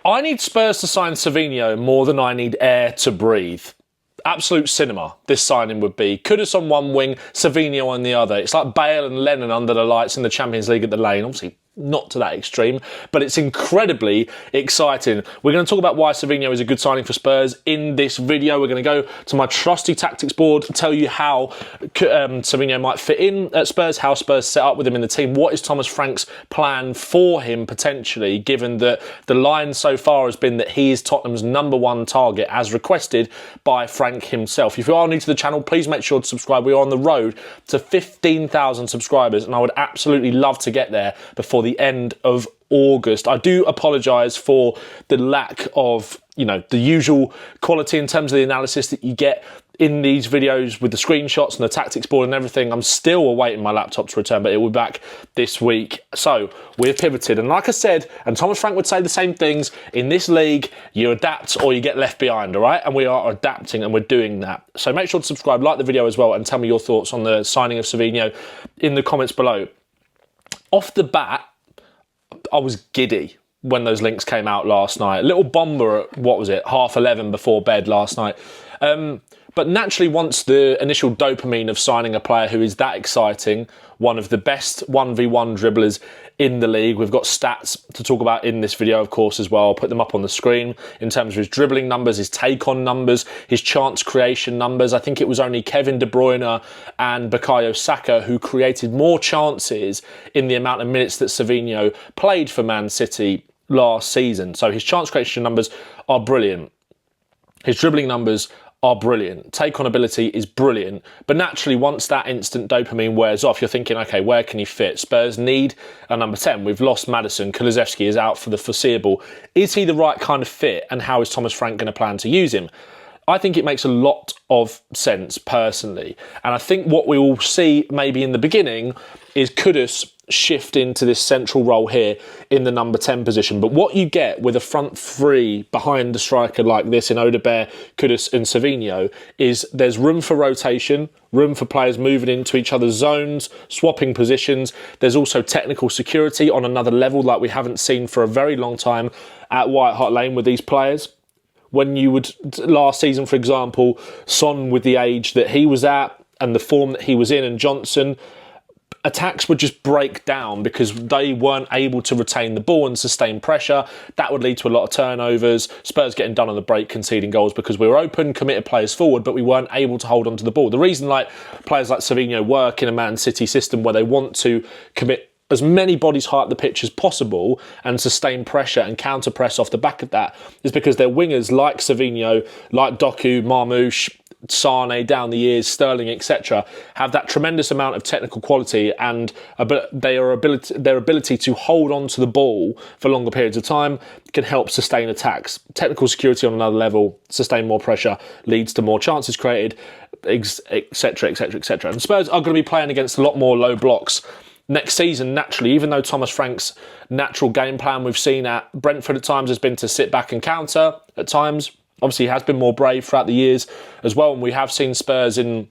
I need Spurs to sign Savinho more than I need air to breathe. Absolute cinema, this signing would be. Kudus on one wing, Savinho on the other. It's like Bale and Lennon under the lights in the Champions League at the Lane. Obviously, not to that extreme, but it's incredibly exciting. We're going to talk about why Savinho is a good signing for Spurs in this video. We're going to go to my trusty tactics board to tell you how Savinho might fit in at Spurs, how Spurs set up with him in the team. What is Thomas Frank's plan for him potentially, given that the line so far has been that he is Tottenham's #1 target as requested by Frank himself. If you are new to the channel, please make sure to subscribe. We are on the road to 15,000 subscribers and I would absolutely love to get there before the end of August. I do apologise for the lack of, the usual quality in terms of the analysis that you get in these videos with the screenshots and the tactics board and everything. I'm still awaiting my laptop to return, but it will be back this week. So we've pivoted. And like I said, and Thomas Frank would say the same things, in this league, you adapt or you get left behind, all right? And we are adapting and we're doing that. So make sure to subscribe, like the video as well, and tell me your thoughts on the signing of Savinho in the comments below. Off the bat, I was giddy when those links came out last night. A little bomber at, 11:30 before bed last night. But naturally, once the initial dopamine of signing a player who is that exciting, one of the best 1v1 dribblers in the league, we've got stats to talk about in this video, of course, as well. I'll put them up on the screen in terms of his dribbling numbers, his take-on numbers, his chance creation numbers. I think it was only Kevin De Bruyne and Bukayo Saka who created more chances in the amount of minutes that Savinho played for Man City last season. So his chance creation numbers are brilliant. His dribbling numbers are brilliant. Take-on ability is brilliant. But naturally, once that instant dopamine wears off, you're thinking, okay, where can he fit? Spurs need a number 10. We've lost Maddison. Kulusevski is out for the foreseeable. Is he the right kind of fit? And how is Thomas Frank going to plan to use him? I think it makes a lot of sense, personally. And I think what we will see maybe in the beginning is Kudus shift into this central role here in the number 10 position. But what you get with a front three behind the striker like this in Odegaard, Kudus and Savinho is there's room for rotation, room for players moving into each other's zones, swapping positions. There's also technical security on another level like we haven't seen for a very long time at White Hart Lane with these players. When you would, last season, for example, Son with the age that he was at and the form that he was in, and Johnson, attacks would just break down because they weren't able to retain the ball and sustain pressure. That would lead to a lot of turnovers, Spurs getting done on the break, conceding goals because we were open, committed players forward, but we weren't able to hold on to the ball. The reason players like Savinho work in a Man City system where they want to commit as many bodies high up the pitch as possible and sustain pressure and counter press off the back of that is because their wingers like Savinho, like Doku, Marmoush, Sane down the years, Sterling, etc., have that tremendous amount of technical quality and their ability to hold on to the ball for longer periods of time can help sustain attacks. Technical security on another level, sustain more pressure, leads to more chances created, etc., etc., etc. And Spurs are going to be playing against a lot more low blocks next season, naturally, even though Thomas Frank's natural game plan we've seen at Brentford at times has been to sit back and counter at times. Obviously, he has been more brave throughout the years as well. And we have seen Spurs in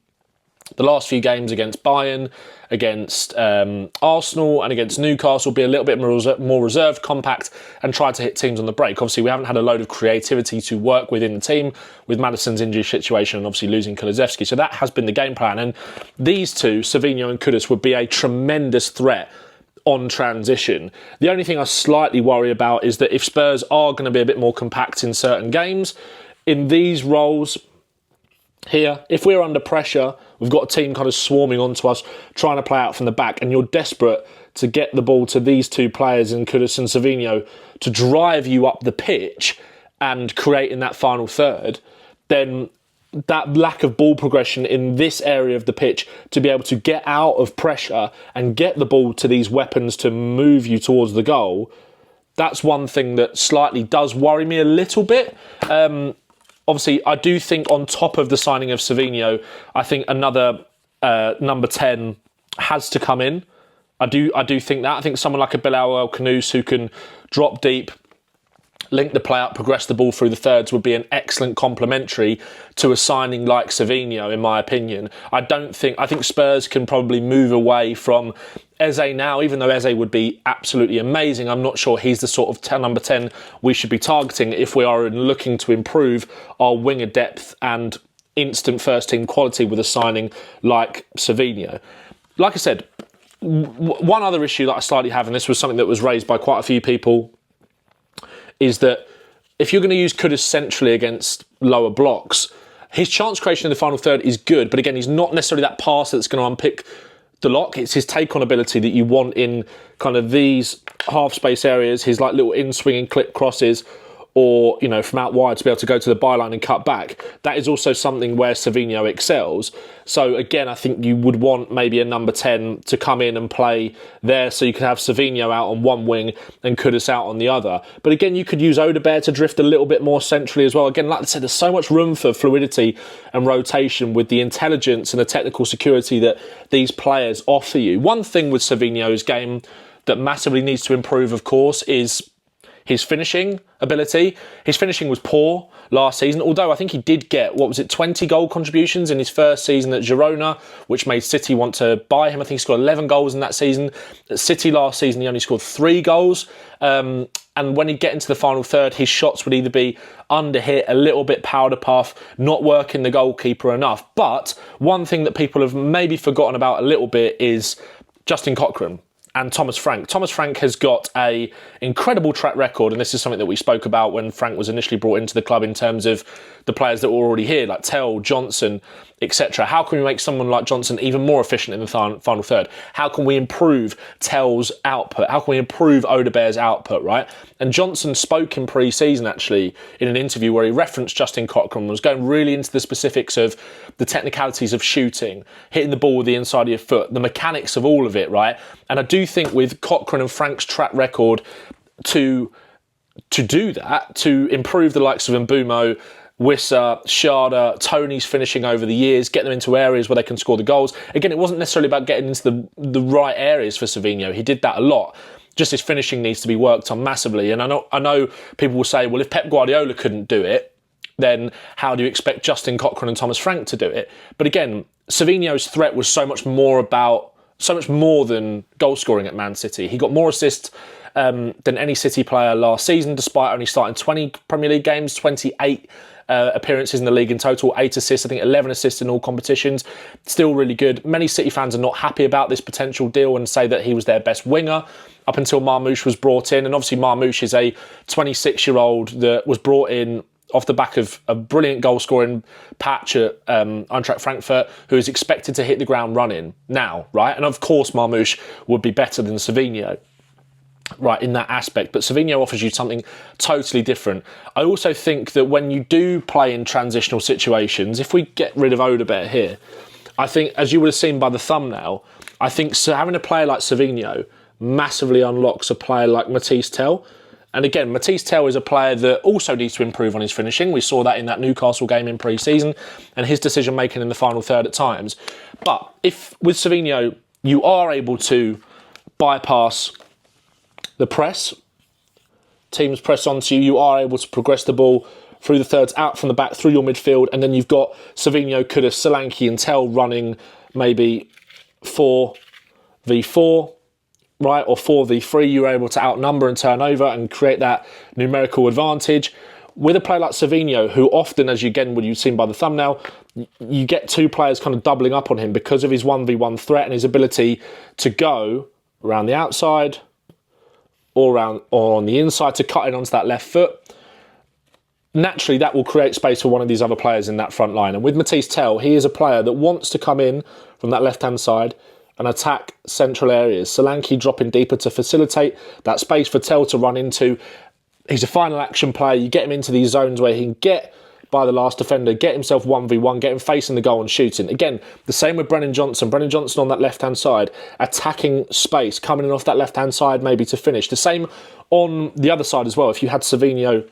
the last few games against Bayern, against Arsenal and against Newcastle be a little bit more reserved, compact and try to hit teams on the break. Obviously, we haven't had a load of creativity to work within the team with Maddison's injury situation and obviously losing Kulusevski. So that has been the game plan. And these two, Savinho and Kudus, would be a tremendous threat on transition. The only thing I slightly worry about is that if Spurs are going to be a bit more compact in certain games, in these roles here, if we're under pressure, we've got a team kind of swarming onto us, trying to play out from the back, and you're desperate to get the ball to these two players in Kudus and Savinho to drive you up the pitch and create in that final third, then that lack of ball progression in this area of the pitch to be able to get out of pressure and get the ball to these weapons to move you towards the goal, that's one thing that slightly does worry me a little bit. Obviously, I do think on top of the signing of Savinho, I think another number 10 has to come in. I do think that. I think someone like a Bilal El Khanous who can drop deep, link the play up, progress the ball through the thirds would be an excellent complementary to a signing like Savinho, in my opinion. I think Spurs can probably move away from Eze now, even though Eze would be absolutely amazing. I'm not sure he's the sort of number 10 we should be targeting if we are looking to improve our winger depth and instant first team quality with a signing like Savinho. Like I said, one other issue that I slightly have, and this was something that was raised by quite a few people, is that if you're going to use Kudus centrally against lower blocks, his chance creation in the final third is good, but again, he's not necessarily that passer that's going to unpick the lock. It's his take-on ability that you want in kind of these half-space areas, his like little in-swinging clip crosses, or, you know, from out wide to be able to go to the byline and cut back. That is also something where Savinho excels. So again, I think you would want maybe a number 10 to come in and play there, so you could have Savinho out on one wing and Kudus out on the other. But again, you could use Odegaard to drift a little bit more centrally as well. Again, like I said, there's so much room for fluidity and rotation with the intelligence and the technical security that these players offer you. One thing with Savinho's game that massively needs to improve, of course, is his finishing ability. His finishing was poor last season, although I think he did get, 20 goal contributions in his first season at Girona, which made City want to buy him. I think he scored 11 goals in that season. At City last season, he only scored 3 goals. And when he'd get into the final third, his shots would either be under hit, a little bit powder puff, not working the goalkeeper enough. But one thing that people have maybe forgotten about a little bit is Justin Cochrane and Thomas Frank. Thomas Frank has got an incredible track record, and this is something that we spoke about when Frank was initially brought into the club in terms of the players that were already here, like Tell, Johnson, etc. How can we make someone like Johnson even more efficient in the final third? How can we improve Tell's output? How can we improve Odegaard's output, right? And Johnson spoke in pre-season, actually, in an interview where he referenced Justin Cochrane, was going really into the specifics of the technicalities of shooting, hitting the ball with the inside of your foot, the mechanics of all of it, right? And I do think with Cochrane and Frank's track record to do that, to improve the likes of Mbumo, Wissa, Sharda, Tony's finishing over the years, get them into areas where they can score the goals. Again, it wasn't necessarily about getting into the right areas for Savinho. He did that a lot. Just his finishing needs to be worked on massively. And I know people will say, well, if Pep Guardiola couldn't do it, then how do you expect Justin Cochrane and Thomas Frank to do it? But again, Savinho's threat was so much more than goal scoring at Man City. He got more assists than any City player last season, despite only starting 20 Premier League games, 28 appearances in the league in total, 8 assists, I think 11 assists in all competitions. Still really good. Many City fans are not happy about this potential deal and say that he was their best winger up until Marmoush was brought in. And obviously Marmoush is a 26-year-old that was brought in off the back of a brilliant goal-scoring patch at Eintracht Frankfurt, who is expected to hit the ground running now, right? And of course Marmoush would be better than Savinho, right, in that aspect. But Savinho offers you something totally different. I also think that when you do play in transitional situations, if we get rid of Odegaard here, I think, as you would have seen by the thumbnail, I think having a player like Savinho massively unlocks a player like Matisse Tell. And again, Matisse Tell is a player that also needs to improve on his finishing. We saw that in that Newcastle game in pre-season and his decision-making in the final third at times. But if, with Savinho, you are able to bypass the press, teams press onto you, you are able to progress the ball through the thirds, out from the back, through your midfield, and then you've got Savinho, Kudus, Solanke and Tell running maybe 4v4, right, or 4v3, you're able to outnumber and turn over and create that numerical advantage. With a player like Savinho, who often, as you've seen by the thumbnail, you get two players kind of doubling up on him because of his 1v1 threat and his ability to go around the outside or on the inside to cut in onto that left foot. Naturally, that will create space for one of these other players in that front line. And with Matisse Tell, he is a player that wants to come in from that left-hand side and attack central areas. Solanke dropping deeper to facilitate that space for Tell to run into. He's a final action player. You get him into these zones where he can get by the last defender, get himself 1v1, get him facing the goal and shooting. Again, the same with Brennan Johnson. Brennan Johnson on that left-hand side, attacking space, coming in off that left-hand side maybe to finish. The same on the other side as well. If you had Savinho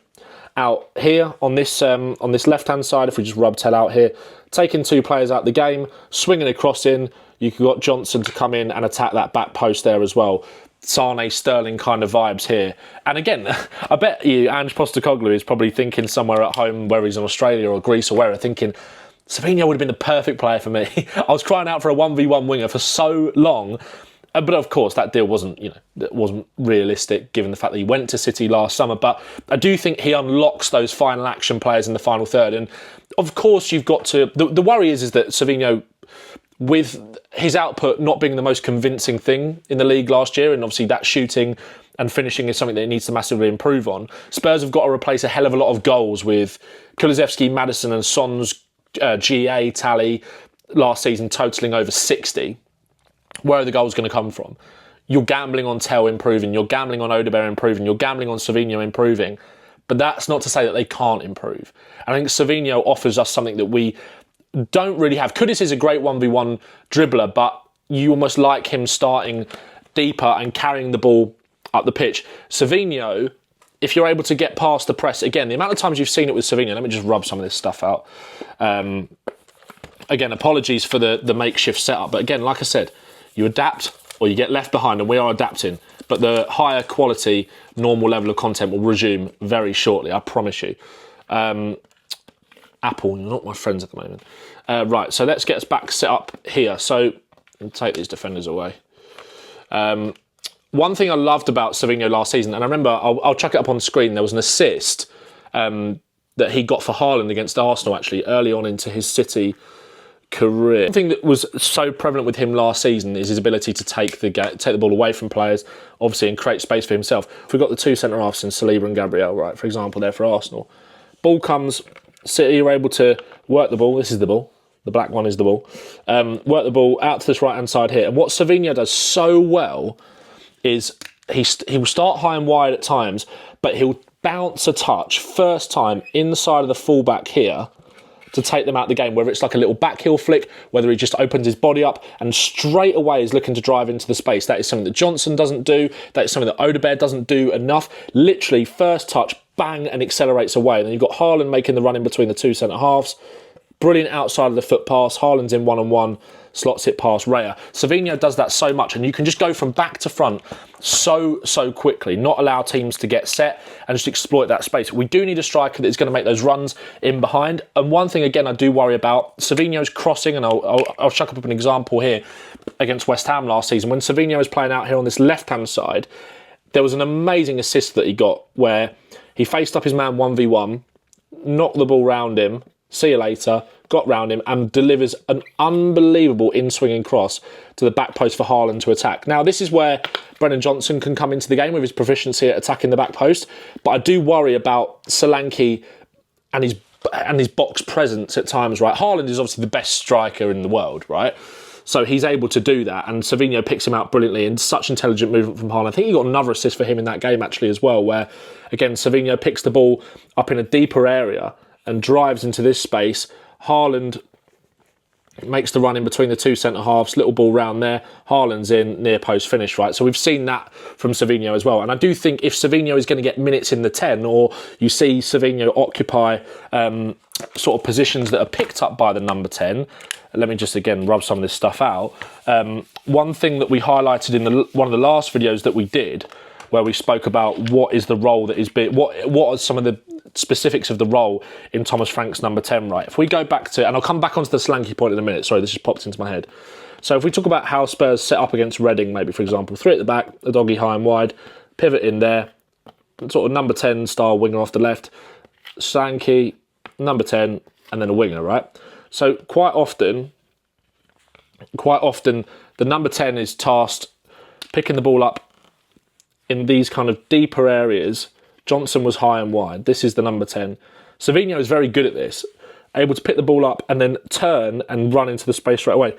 out here on this left-hand side, if we just rub Tell out here, taking two players out the game, swinging across in, you have got Johnson to come in and attack that back post there as well. Sane, Sterling kind of vibes here. And again, I bet you Ange Postecoglou is probably thinking somewhere at home where he's in Australia or Greece or wherever, thinking, Savinho would have been the perfect player for me. I was crying out for a 1v1 winger for so long. But of course, that deal wasn't, that wasn't realistic given the fact that he went to City last summer. But I do think he unlocks those final action players in the final third. And of course, you've got to... The worry is that Savinho, with his output not being the most convincing thing in the league last year, and obviously that shooting and finishing is something that he needs to massively improve on, Spurs have got to replace a hell of a lot of goals with Kulusevski, Maddison and Son's GA tally last season totalling over 60. Where are the goals going to come from? You're gambling on Tel improving, you're gambling on Odegaard improving, you're gambling on Savinho improving, but that's not to say that they can't improve. I think Savinho offers us something that we don't really have. Kudus is a great 1v1 dribbler, but you almost like him starting deeper and carrying the ball up the pitch. Savinho, if you're able to get past the press, again, the amount of times you've seen it with Savinho, let me just rub some of this stuff out. Again, apologies for the makeshift setup, but again, like I said, you adapt or you get left behind, and we are adapting. But the higher quality, normal level of content will resume very shortly, I promise you. Apple, you're not my friends at the moment. Right, so let's get us back set up here. So, I'll take these defenders away. One thing I loved about Savinho last season, and I remember, I'll chuck it up on the screen, there was an assist that he got for Haaland against Arsenal, actually, early on into his City career. One thing that was so prevalent with him last season is his ability to take the ball away from players, obviously, and create space for himself. If we've got the two centre-halves in Saliba and Gabriel, right, for example, there for Arsenal. Ball comes, City are able to work the ball. This is the ball. The black one is the ball. Work the ball out to this right-hand side here. And what Savinho does so well is he will start high and wide at times, but he'll bounce a touch first time inside of the fullback here to take them out of the game, whether it's like a little backheel flick, whether he just opens his body up and straight away is looking to drive into the space. That is something that Johnson doesn't do. That is something that Odegaard doesn't do enough. Literally, first touch, bang, and accelerates away. And then you've got Haaland making the run in between the two centre-halves. Brilliant outside of the foot pass. Haaland's in one-on-one, slots it past Raya. Savinho does that so much, and you can just go from back to front so quickly, not allow teams to get set and just exploit that space. We do need a striker that's going to make those runs in behind. And one thing, again, I do worry about, Savinho's crossing, and I'll chuck up an example here against West Ham last season. When Savinho was playing out here on this left-hand side, there was an amazing assist that he got where he faced up his man 1v1, knocked the ball round him, see you later, got round him and delivers an unbelievable in-swinging cross to the back post for Haaland to attack. Now, this is where Brennan Johnson can come into the game with his proficiency at attacking the back post, but I do worry about Solanke and his box presence at times, right? Haaland is obviously the best striker in the world, right? So he's able to do that, and Savinho picks him out brilliantly, and such intelligent movement from Haaland. I think he got another assist for him in that game, actually, as well, where, again, Savinho picks the ball up in a deeper area and drives into this space. Haaland makes the run in between the two centre-halves, little ball round there. Haaland's in, near post finish, right? So we've seen that from Savinho as well. And I do think if Savinho is going to get minutes in the 10, or you see Savinho occupy sort of positions that are picked up by the number 10, let me just, again, rub some of this stuff out. One thing that we highlighted in one of the last videos that we did, where we spoke about what is the role that is what are some of the specifics of the role in Thomas Frank's number 10, right? If we go back to, and I'll come back onto the Solanke point in a minute, sorry, this just popped into my head. So if we talk about how Spurs set up against Reading, maybe, for example, 3 at the back, a doggy high and wide, pivot in there, sort of number 10 style winger off the left, Solanke, number 10, and then a winger, right? So quite often, the number 10 is tasked picking the ball up in these kind of deeper areas. Johnson was high and wide. This is the number 10. Savinho is very good at this, able to pick the ball up and then turn and run into the space straight away.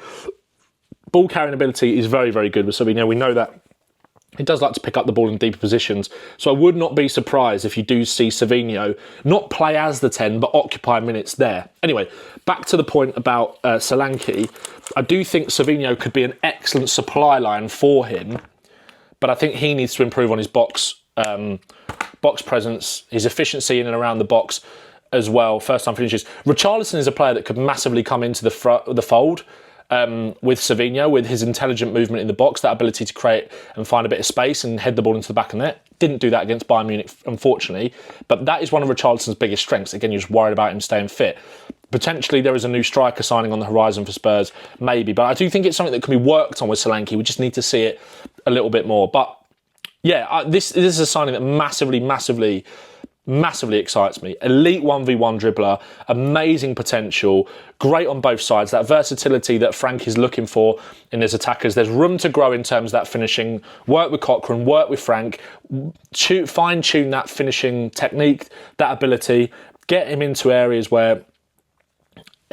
Ball carrying ability is very, very good with Savinho. We know that he does like to pick up the ball in deeper positions. So I would not be surprised if you do see Savinho not play as the 10, but occupy minutes there. Anyway, back to the point about Solanke. I do think Savinho could be an excellent supply line for him, but I think he needs to improve on his box presence, his efficiency in and around the box as well, first time finishes. Richarlison is a player that could massively come into the fold with Savinho, with his intelligent movement in the box, that ability to create and find a bit of space and head the ball into the back of the net. Didn't do that against Bayern Munich, unfortunately, but that is one of Richarlison's biggest strengths. Again, you're just worried about him staying fit. Potentially there is a new striker signing on the horizon for Spurs, maybe, but I do think it's something that can be worked on with Solanke. We just need to see it a little bit more. But yeah, this is a signing that massively excites me. Elite 1v1 dribbler, amazing potential, great on both sides, that versatility that Frank is looking for in his attackers. There's room to grow in terms of that finishing. Work with Cochrane, work with Frank, fine-tune that finishing technique, that ability, get him into areas where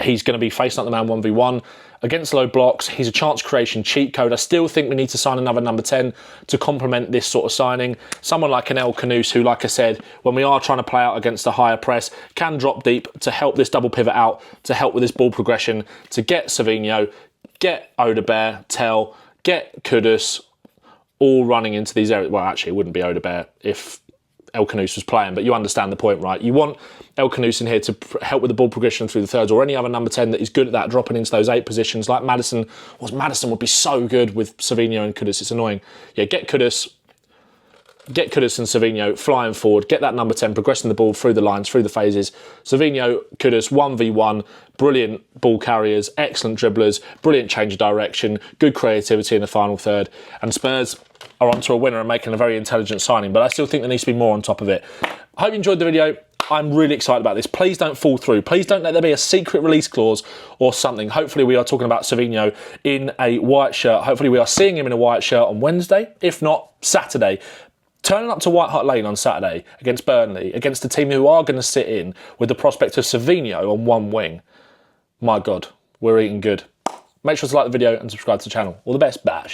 he's going to be facing up the man 1v1 against low blocks. He's a chance creation cheat code. I still think we need to sign another number 10 to complement this sort of signing. Someone like an Kudus, who, like I said, when we are trying to play out against a higher press, can drop deep to help this double pivot out, to help with this ball progression, to get Savinho, get Odegaard, Tell, get Kudus, all running into these areas. Well, actually, it wouldn't be Odegaard if Kudus was playing, but you understand the point, right? You want Kudus in here to help with the ball progression through the thirds, or any other number 10 that is good at that, dropping into those 8 positions, like Maddison. Maddison would be so good with Savinho and Kudus. It's annoying. Yeah, get Kudus and Savinho flying forward, get that number 10, progressing the ball through the lines, through the phases. Savinho, Kudus, 1v1, brilliant ball carriers, excellent dribblers, brilliant change of direction, good creativity in the final third. And Spurs are onto a winner and making a very intelligent signing, but I still think there needs to be more on top of it. I hope you enjoyed the video. I'm really excited about this. Please don't fall through. Please don't let there be a secret release clause or something. Hopefully we are talking about Savinho in a white shirt. Hopefully we are seeing him in a white shirt on Wednesday, if not Saturday. Turning up to White Hart Lane on Saturday against Burnley, against a team who are going to sit in with the prospect of Savinho on one wing. My God, we're eating good. Make sure to like the video and subscribe to the channel. All the best, bash.